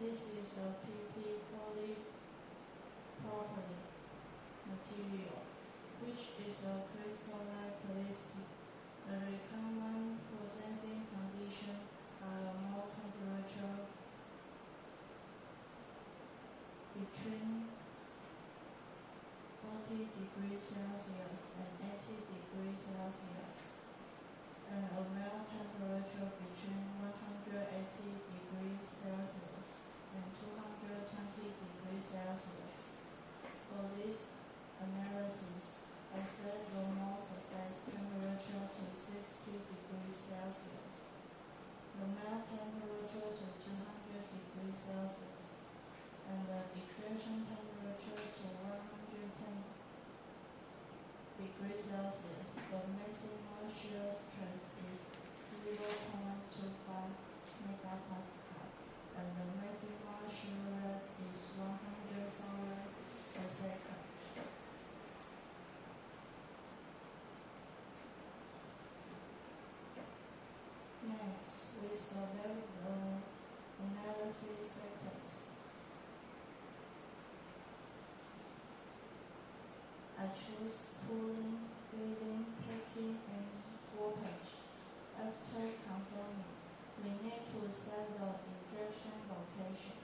This is a PP polypropylene material, which is a crystalline plastic. The recommended processing conditions are a mold temperature between 40 degrees Celsius and 80 degrees Celsius, and a melt temperature between 180 degrees Celsius and 220 degrees Celsius. For this analysis, I set the mold surface temperature to 60 degrees Celsius, the melt temperature to 200 degrees Celsius, and the diffusion temperature to 110 degrees Celsius. The maximum shear stress is 0.25 megapascal, and the maximum shear rate is 100 thousand per second. Next, we select the analysis sequence. I choose cooling, filling, packing, and warpage. After confirming, we need to set the injection location.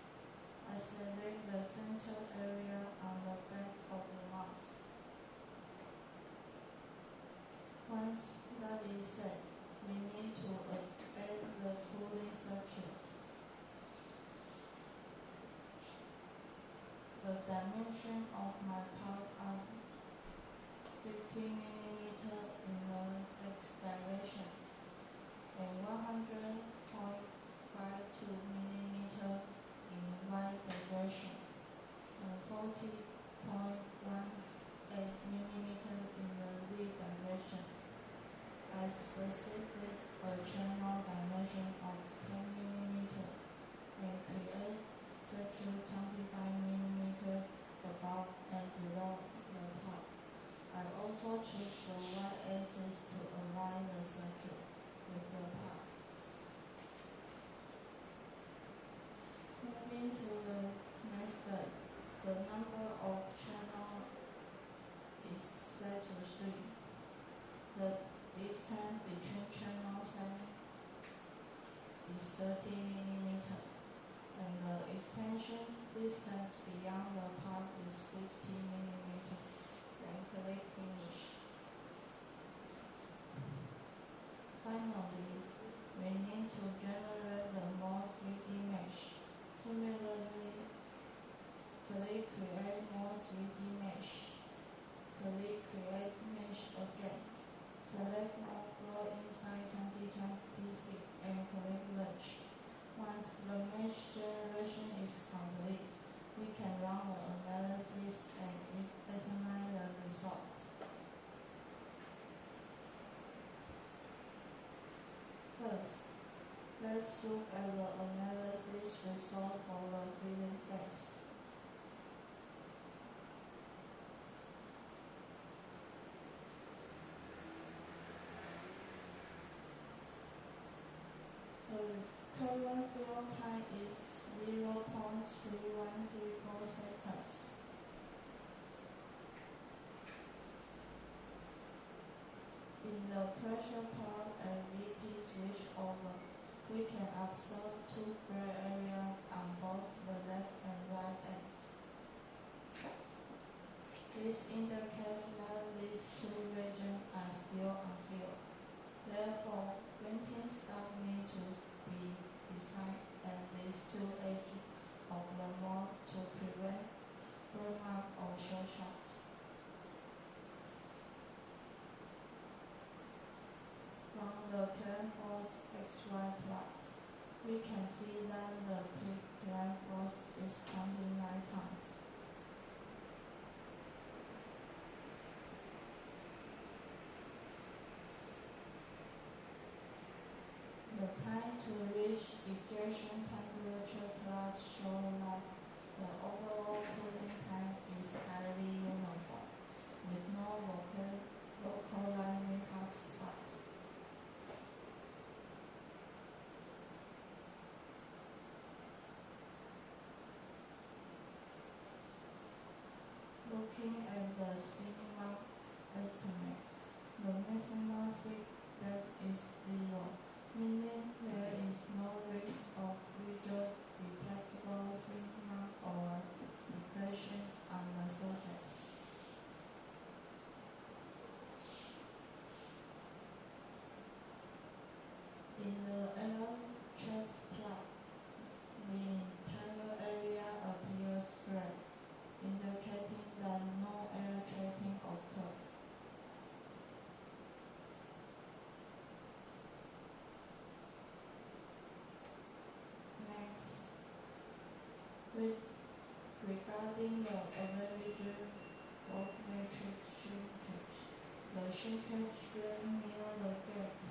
I select the center area on the back of the mask. Once that is set, we need to add the cooling circuit. The dimension of my part are 60 mm in the x direction and 100.52 mm in y direction and 40.18 mm in the z direction. I specify a channel dimension of 10 mm and create circuit 25 mm above and below the part. I also choose the y-axis to align the circuit with the part. Moving to the next step, the number of channels is set to 3. The distance between channels is 30 mm, and the extension distance beyond the part is 50 mm. Then click Finish. Finally, we need to generate the more 3D mesh. Similarly, click Create more 3D mesh. Click Create Mesh again. Select Moldflow inside 2026 and click Launch. Once the mesh generation is complete, we can run the analysis and examine the result. First, let's look at the analysis result for the filling phase. The current flow time is 0.3134 seconds. In the pressure plot and VP switch over, we can observe 2 gray areas on both the left and right ends. This indicates that these 2 regions are still unfilled. Therefore, venting stops need to be designed at these 2 edges of the mold to prevent burn-up or short shot. From the clamp force XY plot, we can see that the peak clamp force is 29 tons. The time to reach ejection temperature plot shows that the overall cooling time is highly uniform, with no localizing hot spot. Looking at the sigma estimate, the maximum sig depth is 0, meaning there is no risk of visual detectable sigma or depression on the surface. In the air trap plot, the entire area appears gray, indicating that no air trapping occurred. Next, regarding the average volumetric shrinkage, the shrinkage rate near the gate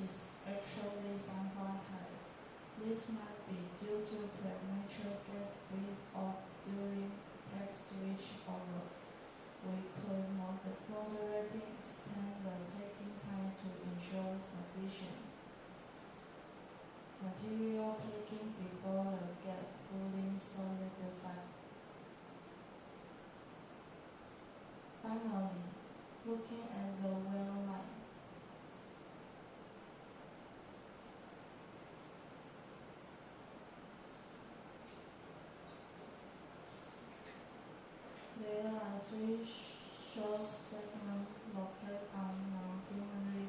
is actually somewhat high. This might be due to premature gate freeze-off during pack switchover. We could moderately extend the packing time to ensure sufficient material packing before the gate fully solidified. Finally, looking at the well line, there are 3 short segments located on non-primary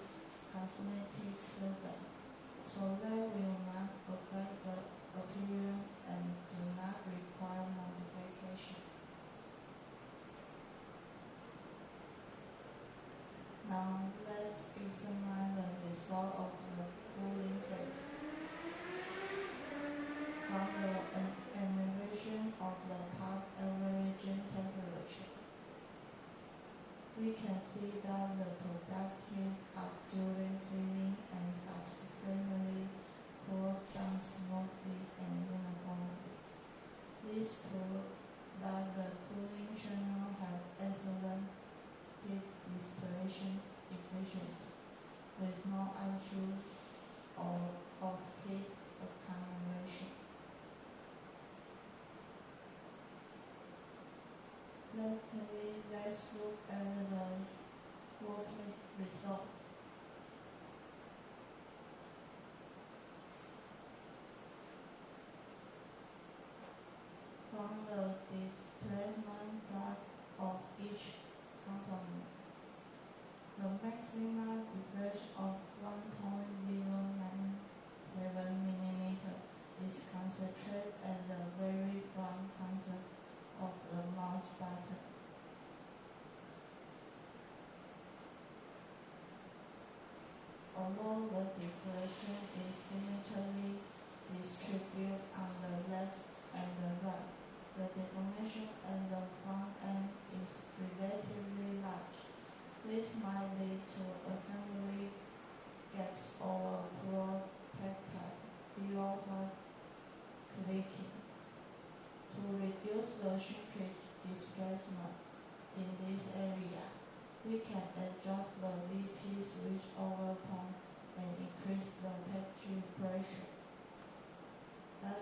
cosmetic surface, so they will not affect the appearance and do not require modification. Now let's examine the result of the cooling phase. From the animation of the part averaging temperature, we can see that the product heats up during freezing and subsequently cools down smoothly and uniformly. This proves that the cooling channel has excellent heat dissipation efficiency, with no issue of heat accumulation. Lastly, let's look at the working result. From the displacement graph of each component, the maximum depression of 1.097 mm is concentrated at the very front console of the mouse button. Although the deflation is symmetrically distributed on the left and the right, the deformation at the front end is relatively large. This might lead to assembly gaps or protected via clicking. To reduce the shrinkage displacement in this area, we can adjust the VP switchover point and increase the package pressure. That